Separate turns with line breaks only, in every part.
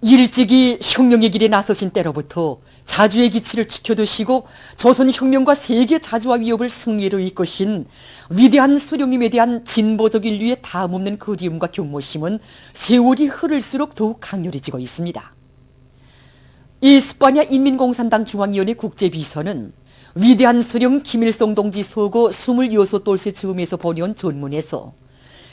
일찍이 혁명의 길에 나서신 때로부터 자주의 기치를 지켜두시고 조선혁명과 세계 자주화 위협을 승리로 이끄신 위대한 수령님에 대한 진보적 인류의 다함없는 그리움과 경모심은 세월이 흐를수록 더욱 강렬해지고 있습니다. 이스파냐 인민공산당 중앙위원회 국제비서는 위대한 수령 김일성 동지 서거 26돌째 즈음에서 보내온 전문에서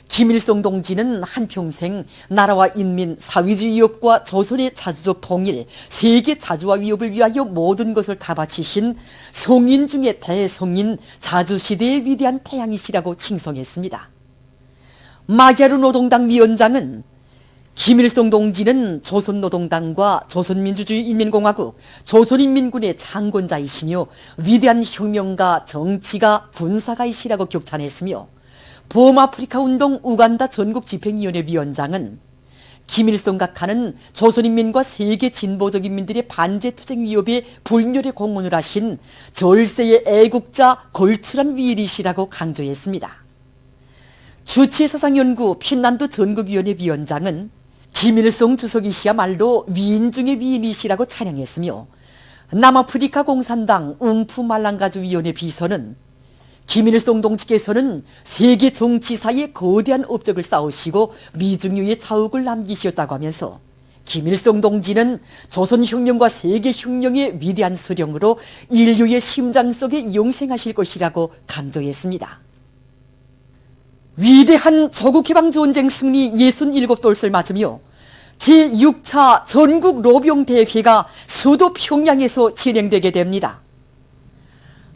김일성 동지는 한평생 나라와 인민, 사회주의 위협과 조선의 자주적 통일, 세계 자주화 위협을 위하여 모든 것을 다 바치신 성인 중의 대성인, 자주시대의 위대한 태양이시라고 칭송했습니다. 마자르 노동당 위원장은 김일성 동지는 조선노동당과 조선민주주의인민공화국, 조선인민군의 창건자이시며 위대한 혁명가, 정치가, 군사가이시라고 격찬했으며 범아프리카 운동 우간다 전국집행위원회 위원장은 김일성 각하는 조선인민과 세계 진보적 인민들의 반제투쟁 위협에 불멸의 공헌을 하신 절세의 애국자 걸출한 위일이시라고 강조했습니다. 주체사상연구 핀란드 전국위원회 위원장은 김일성 주석이시야말로 위인 중의 위인이시라고 찬양했으며 남아프리카 공산당 웅푸말랑가주위원회 비서는 김일성 동지께서는 세계 정치사에 거대한 업적을 쌓으시고 미중유의 자욱을 남기셨다고 하면서 김일성 동지는 조선혁명과 세계혁명의 위대한 수령으로 인류의 심장 속에 영생하실 것이라고 강조했습니다. 위대한 조국해방전쟁 승리 67돌을 맞으며 제6차 전국 로병대회가 수도 평양에서 진행되게 됩니다.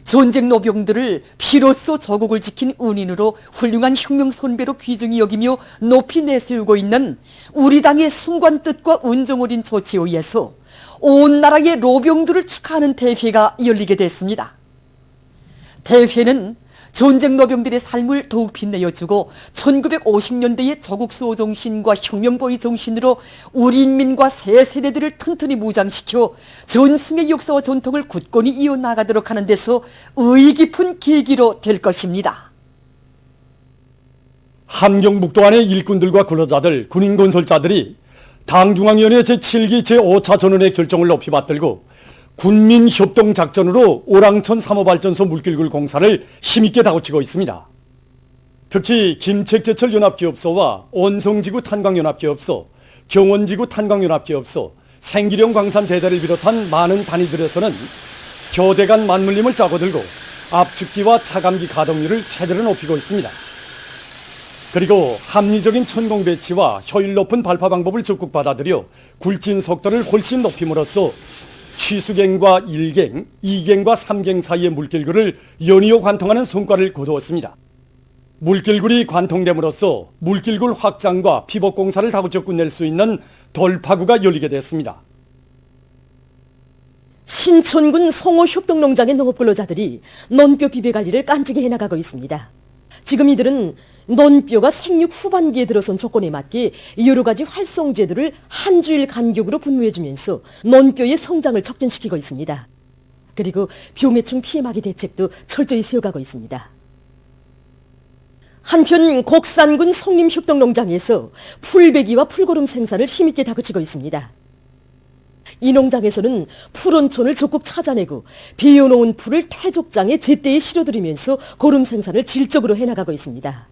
전쟁 노병들을 피로써 조국을 지킨 은인으로 훌륭한 혁명 선배로 귀중히 여기며 높이 내세우고 있는 우리 당의 숭고한 뜻과 은정 어린 조치에 의해서 온 나라의 로병들을 축하하는 대회가 열리게 됐습니다. 대회는 전쟁 노병들의 삶을 더욱 빛내어주고 1950년대의 조국 수호 정신과 혁명보위 정신으로 우리 인민과 새 세대들을 튼튼히 무장시켜 전승의 역사와 전통을 굳건히 이어나가도록 하는 데서 의의 깊은 계기로 될 것입니다.
함경북도안의 일꾼들과 근로자들, 군인건설자들이 당중앙위원회 제7기 제5차 전원의 결정을 높이 받들고 군민협동작전으로 오랑천 3호발전소 물길굴 공사를 힘있게 다그치고 있습니다. 특히 김책제철 연합기업소와 온성지구 탄광연합기업소, 경원지구 탄광연합기업소, 생기령 광산 대대를 비롯한 많은 단위들에서는 교대 간 맞물림을 짜고들고 압축기와 차감기 가동률을 제대로 높이고 있습니다. 그리고 합리적인 천공 배치와 효율 높은 발파 방법을 적극 받아들여 굴진 속도를 훨씬 높임으로써 취수갱과 1갱, 2갱과 3갱 사이의 물길굴을 연이어 관통하는 성과를 거두었습니다. 물길굴이 관통됨으로써 물길굴 확장과 피복 공사를 다그쳐 끝낼 수 있는 돌파구가 열리게 됐습니다.
신촌군 송호협동농장의 농업근로자들이 논뼈 비배 관리를 깐지게 해나가고 있습니다. 지금 이들은 논뼈가 생육 후반기에 들어선 조건에 맞게 여러 가지 활성제도를 한 주일 간격으로 분무해주면서 논뼈의 성장을 촉진시키고 있습니다. 그리고 병해충 피해막이 대책도 철저히 세워가고 있습니다. 한편 곡산군 송림협동농장에서 풀베기와 풀고름 생산을 힘있게 다그치고 있습니다. 이 농장에서는 풀온촌을 적극 찾아내고 베어놓은 풀을 퇴족장에 제때에 실어들이면서 고름 생산을 질적으로 해나가고 있습니다.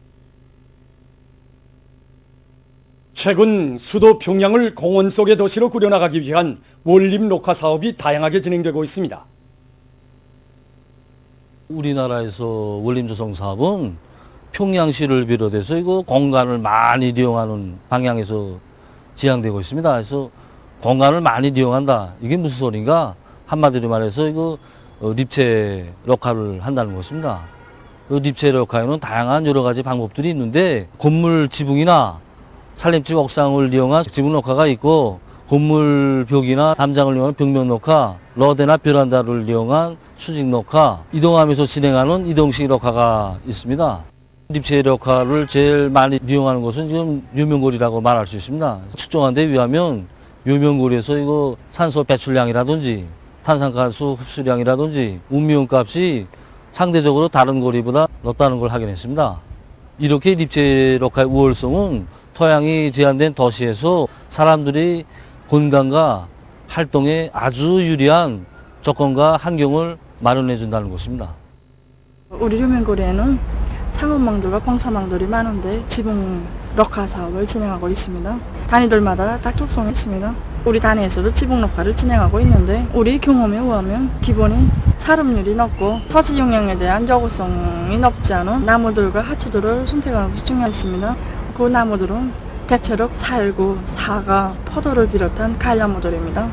최근 수도 평양을 공원 속의 도시로 꾸려나가기 위한 원림 녹화 사업이 다양하게 진행되고 있습니다.
우리나라에서 원림 조성 사업은 평양시를 비롯해서 이거 공간을 많이 이용하는 방향에서 지향되고 있습니다. 그래서 공간을 많이 이용한다. 이게 무슨 소린가? 한마디로 말해서 이거 립체 녹화를 한다는 것입니다. 립체 녹화에는 다양한 여러 가지 방법들이 있는데 건물 지붕이나 살림집 옥상을 이용한 지붕 녹화가 있고 건물 벽이나 담장을 이용한 벽면 녹화, 러대나 베란다를 이용한 수직 녹화, 이동하면서 진행하는 이동식 녹화가 있습니다. 립체 녹화를 제일 많이 이용하는 것은 지금 요명거리라고 말할 수 있습니다. 측정한 데 의하면 요명거리에서 이거 산소 배출량이라든지 탄산가스 흡수량이라든지 음미온 값이 상대적으로 다른 거리보다 높다는 걸 확인했습니다. 이렇게 립체 녹화의 우월성은 토양이 제한된 도시에서 사람들이 건강과 활동에 아주 유리한 조건과 환경을 마련해 준다는 것입니다.
우리 류명거리에는 상업망들과 봉사망들이 많은데 지붕 럭카 사업을 진행하고 있습니다. 단위들마다 다 특성이 있습니다. 우리 단위에서도 지붕 럭카를 진행하고 있는데 우리 경험에 의하면 기본이 사름률이 높고 토지 용량에 대한 여구성이 높지 않은 나무들과 하초들을 선택하는 것이 중요했습니다. 그 나무들은 대체로 찰구, 사과, 포도를 비롯한 관나무들입니다.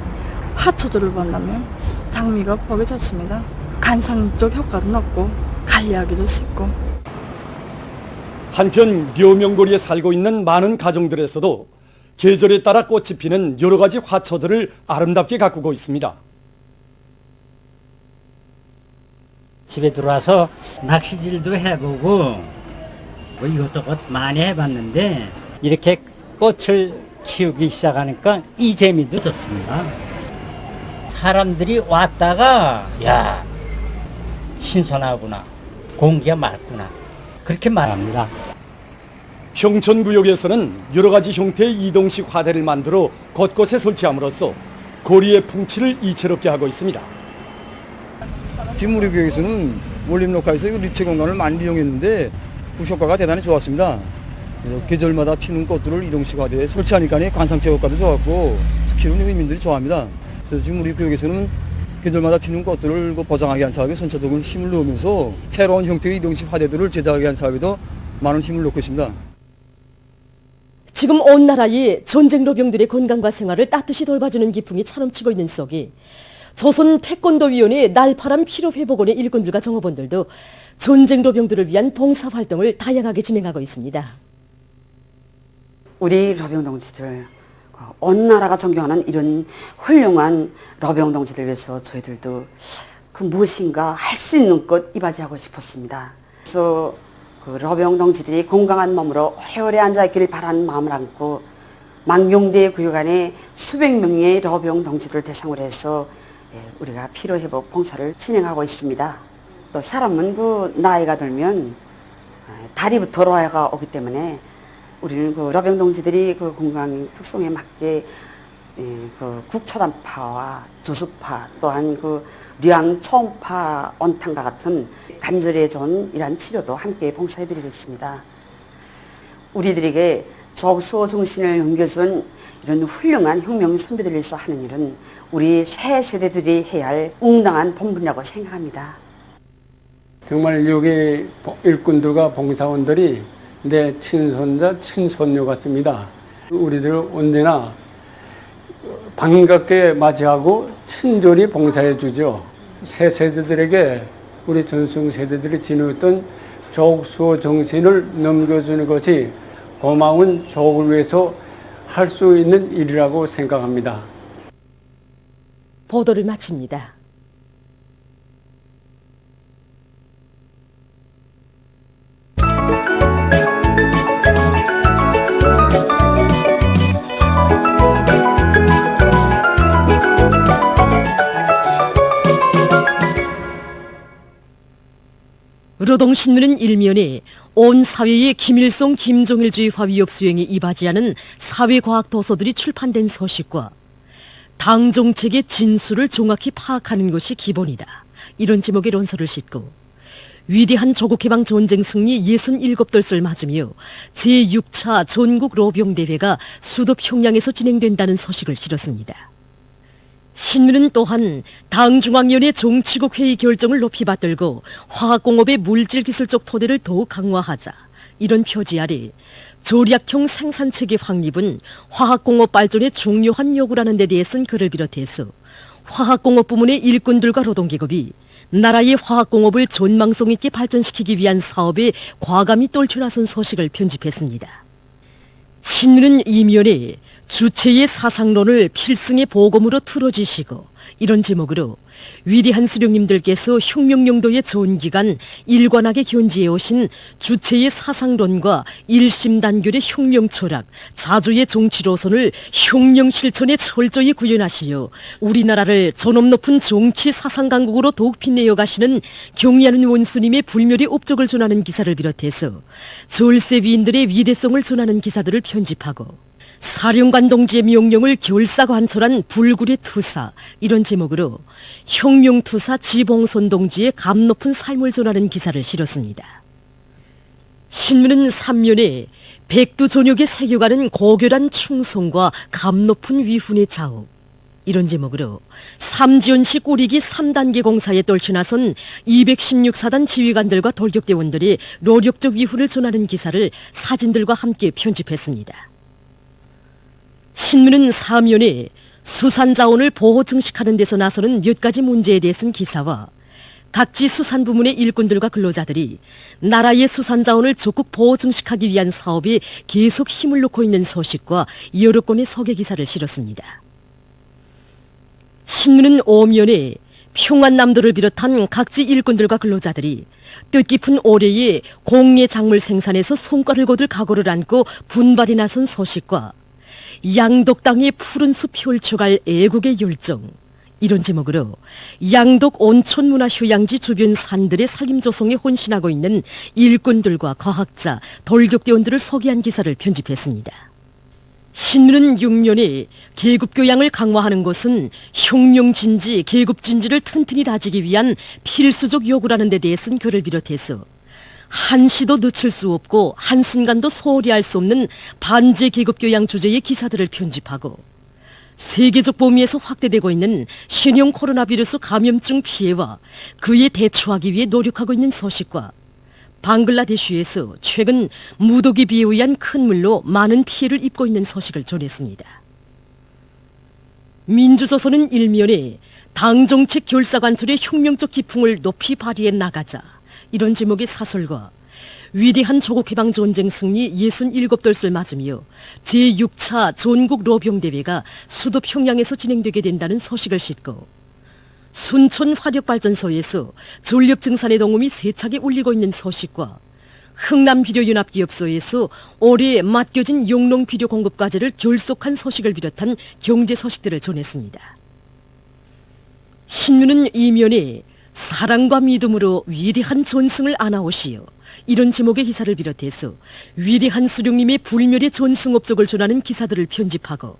하초들을 본다면 장미가 보기 좋습니다. 관상적 효과도 높고 관리하기도 쉽고.
한편 묘명거리에 살고 있는 많은 가정들에서도 계절에 따라 꽃이 피는 여러 가지 화초들을 아름답게 가꾸고 있습니다.
집에 들어와서 낚시질도 해보고 뭐 이것저것 많이 해봤는데 이렇게 꽃을 키우기 시작하니까 이 재미도 좋습니다. 사람들이 왔다가 야 신선하구나, 공기가 맑구나 그렇게 말합니다.
평촌구역에서는 여러 가지 형태의 이동식 화대를 만들어 곳곳에 설치함으로써 거리의 풍치를 이채롭게 하고 있습니다.
지금 우리 교육에서는 원림녹화에서 립체 공간을 많이 이용했는데 그 효과가 대단히 좋았습니다. 그래서 계절마다 피는 꽃들을 이동식 화대에 설치하니까 관상체 효과도 좋았고 특히는 의민들이 좋아합니다. 그래서 지금 우리 교육에서는 계절마다 피는 꽃들을 보장하기 위한 사업에 선차적인 힘을 넣으면서 새로운 형태의 이동식 화대들을 제작하기 위한 사업에도 많은 힘을 넣고 있습니다.
지금 온 나라에 전쟁 로병들의 건강과 생활을 따뜻이 돌봐주는 기풍이 차넘치고 있는 속에 조선 태권도위원회 날파람 피로회복원의 일꾼들과 종업원들도 전쟁 로병들을 위한 봉사활동을 다양하게 진행하고 있습니다.
우리 러병 동지들, 온 나라가 존경하는 이런 훌륭한 러병 동지들 위해서 저희들도 그 무엇인가 할 수 있는 것 이바지하고 싶었습니다. 그래서 그 러병 동지들이 건강한 몸으로 오래오래 앉아있기를 바라는 마음을 안고 망경대 구역 안에 수백 명의 러병 동지들을 대상으로 해서 우리가 피로회복 봉사를 진행하고 있습니다. 또 사람은 그 나이가 들면 다리부터 노화가 오기 때문에 우리는 그 러병 동지들이 그 건강 특성에 맞게 그 국초단파와 조수파 또한 그 류양 초음파 온탕과 같은 관절에 좋은 이러한 치료도 함께 봉사해드리고 있습니다. 우리들에게 적수호 정신을 넘겨준 이런 훌륭한 혁명 선배들을 위해서 하는 일은 우리 새 세대들이 해야 할 응당한 본분이라고 생각합니다.
정말 여기 일꾼들과 봉사원들이 내 친손자, 친손녀 같습니다. 우리들 언제나 반갑게 맞이하고 친절히 봉사해 주죠. 새 세대들에게 우리 전승 세대들이 지녔던 적수호 정신을 넘겨주는 것이 고마운 족을 위해서 할 수 있는 일이라고 생각합니다.
보도를 마칩니다. 노동신문은 일면에 온 사회의 김일성, 김정일주의화 위협 수행에 이바지하는 사회과학 도서들이 출판된 소식과 당 정책의 진수를 정확히 파악하는 것이 기본이다. 이런 제목의 논설을 싣고 위대한 조국해방 전쟁 승리 67돌을 맞으며 제6차 전국 로병대회가 수도 평양에서 진행된다는 소식을 실었습니다. 신문은 또한 당중앙위원회 정치국 회의 결정을 높이 받들고 화학공업의 물질기술적 토대를 더욱 강화하자. 이런 표지 아래 절약형 생산체계 확립은 화학공업 발전의 중요한 요구라는 데 대해 쓴 글을 비롯해서 화학공업 부문의 일꾼들과 노동계급이 나라의 화학공업을 전망성 있게 발전시키기 위한 사업에 과감히 떨쳐나선 소식을 편집했습니다. 신문은 이면에 주체의 사상론을 필승의 보검으로 틀어지시고 이런 제목으로 위대한 수령님들께서 혁명용도의 전기간 일관하게 견지해 오신 주체의 사상론과 일심단결의 혁명철학, 자주의 정치로선을 혁명 실천에 철저히 구현하시어 우리나라를 전업 높은 정치 사상강국으로 더욱 빛내어 가시는 경의하는 원수님의 불멸의 업적을 전하는 기사를 비롯해서 절세위인들의 위대성을 전하는 기사들을 편집하고 사령관 동지의 명령을 결사관철한 불굴의 투사, 이런 제목으로 혁명투사 지봉선 동지의 감 높은 삶을 전하는 기사를 실었습니다. 신문은 3면에 백두존역에 새겨가는 고결한 충성과 감 높은 위훈의 자욱, 이런 제목으로 삼지연시 꾸리기 3단계 공사에 떨쳐나선 216사단 지휘관들과 돌격대원들이 노력적 위훈을 전하는 기사를 사진들과 함께 편집했습니다. 신문은 4면에 수산자원을 보호 증식하는 데서 나서는 몇 가지 문제에 대해 쓴 기사와 각지 수산부문의 일꾼들과 근로자들이 나라의 수산자원을 적극 보호 증식하기 위한 사업에 계속 힘을 놓고 있는 소식과 여러 건의 소개 기사를 실었습니다. 신문은 5면에 평안남도를 비롯한 각지 일꾼들과 근로자들이 뜻깊은 올해의 공예 작물 생산에서 성과를 거둘 각오를 안고 분발에 나선 소식과 양독 땅의 푸른 숲 펼쳐갈 애국의 열정, 이런 제목으로 양독 온천문화휴양지 주변 산들의 산림 조성에 혼신하고 있는 일꾼들과 과학자, 돌격대원들을 소개한 기사를 편집했습니다. 신문은 6면에 계급교양을 강화하는 것은 혁명진지, 계급진지를 튼튼히 다지기 위한 필수적 요구라는 데 대해 쓴 글을 비롯해서 한시도 늦출 수 없고 한순간도 소홀히 할 수 없는 반제 계급교양 주제의 기사들을 편집하고 세계적 범위에서 확대되고 있는 신형 코로나 바이러스 감염증 피해와 그에 대처하기 위해 노력하고 있는 소식과 방글라데시에서 최근 무더기 비에 의한 큰 물로 많은 피해를 입고 있는 소식을 전했습니다. 민주조선은 1면에 당정책 결사관철의 혁명적 기풍을 높이 발휘해 나가자, 이런 제목의 사설과 위대한 조국해방 전쟁 승리 67돌을 맞으며 제6차 전국 로병대회가 수도 평양에서 진행되게 된다는 소식을 싣고 순천 화력발전소에서 전력 증산의 동음이 세차게 울리고 있는 소식과 흥남비료연합기업소에서 올해 맡겨진 용농비료 공급 과제를 결속한 소식을 비롯한 경제 소식들을 전했습니다. 신문은 2면에 사랑과 믿음으로 위대한 전승을 안아오시오, 이런 제목의 기사를 비롯해서 위대한 수령님의 불멸의 전승 업적을 전하는 기사들을 편집하고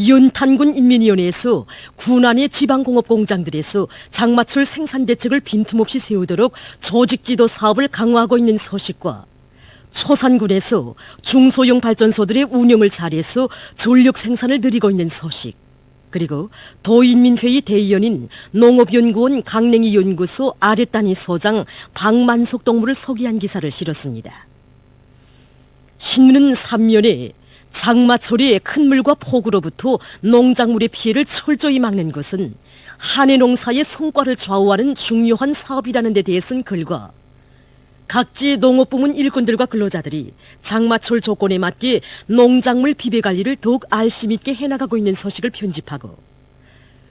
연탄군 인민위원회에서 군안의 지방공업 공장들에서 장마철 생산 대책을 빈틈없이 세우도록 조직지도 사업을 강화하고 있는 소식과 초산군에서 중소형 발전소들의 운영을 잘해서 전력 생산을 늘리고 있는 소식, 그리고 도인민회의 대의원인 농업연구원 강냉이 연구소 아랫단위 소장 박만석 동무를 소개한 기사를 실었습니다. 신문은 3면에 장마철에 큰 물과 폭우로부터 농작물의 피해를 철저히 막는 것은 한해 농사의 성과를 좌우하는 중요한 사업이라는 데 대해 쓴 글과 각지 농업부문 일꾼들과 근로자들이 장마철 조건에 맞게 농작물 비배관리를 더욱 알심 있게 해나가고 있는 소식을 편집하고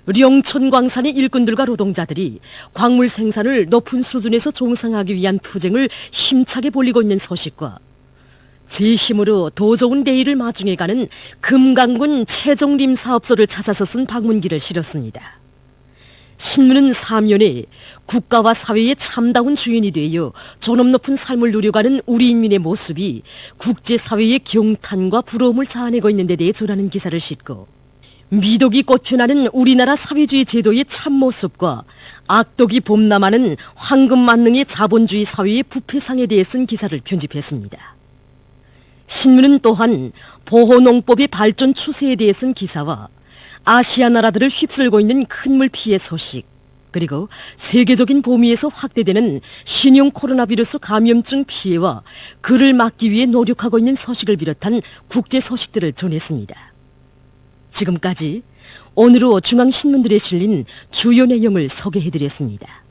령천광산의 일꾼들과 노동자들이 광물 생산을 높은 수준에서 종상하기 위한 투쟁을 힘차게 벌이고 있는 소식과 제 힘으로 더 좋은 내일을 마중해가는 금강군 최종림 사업소를 찾아서 쓴 방문기를 실었습니다. 신문은 4면에 국가와 사회의 참다운 주인이 되어 존엄 높은 삶을 누려가는 우리 인민의 모습이 국제사회의 경탄과 부러움을 자아내고 있는 데 대해 전하는 기사를 싣고 미덕이 꽃펴나는 우리나라 사회주의 제도의 참모습과 악독이 봄남하는 황금만능의 자본주의 사회의 부패상에 대해 쓴 기사를 편집했습니다. 신문은 또한 보호농법의 발전 추세에 대해 쓴 기사와 아시아 나라들을 휩쓸고 있는 큰 물 피해 소식, 그리고 세계적인 범위에서 확대되는 신형 코로나 바이러스 감염증 피해와 그를 막기 위해 노력하고 있는 소식을 비롯한 국제 소식들을 전했습니다. 지금까지 오늘로 중앙신문들에 실린 주요 내용을 소개해드렸습니다.